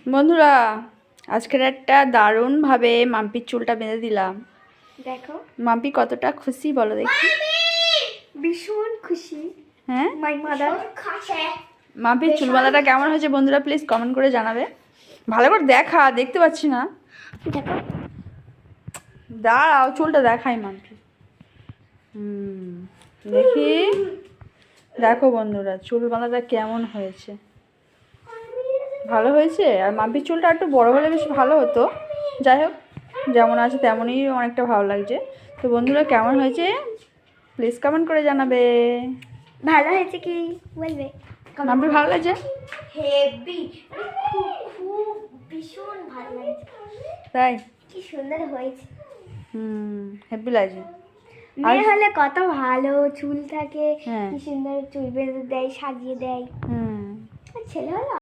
বন্ধুরা, আজকের একটা দারুণভাবে মাম্পির চুলটা বেঁধে দিলাম। দেখো মাম্পি কতটা খুশি বলো দেখি। ভীষণ খুশি। হ্যাঁ, মাই মাদার। মাম্পির চুল বাঁধাটা কেমন হয়েছে বন্ধুরা প্লিজ কমেন্ট করে জানাবে। ভালো করে দেখা, দেখতে পাচ্ছি না। দেখো দাঁড়াও, চুলটা দেখাই মাম্পি। দেখি, দেখো বন্ধুরা চুল বাঁধাটা কেমন হয়েছে। ভালো হয়েছে। আর মাম্পির চুলটা একটু বড় হলে বেশ ভালো হতো। যাই হোক, যেমন আছে তেমনই অনেকটা ভালো লাগছে। তো বন্ধুরা কেমন হয়েছে প্লিজ কমেন্ট করে জানাবে। ভালো হয়েছে কি বলবে? মাম্পির ভালো লাগছে? হেভি, খুব খুব ভীষণ ভালো লাগছে। তাই? কি সুন্দর হয়েছে। হেব্বি লাগছে। মেয়ে হলে কত ভালো চুল থাকে, হ্যাঁ। কি সুন্দর চুল বেঁধে দেয়, সাজিয়ে দেয়। আর ছেলে হলো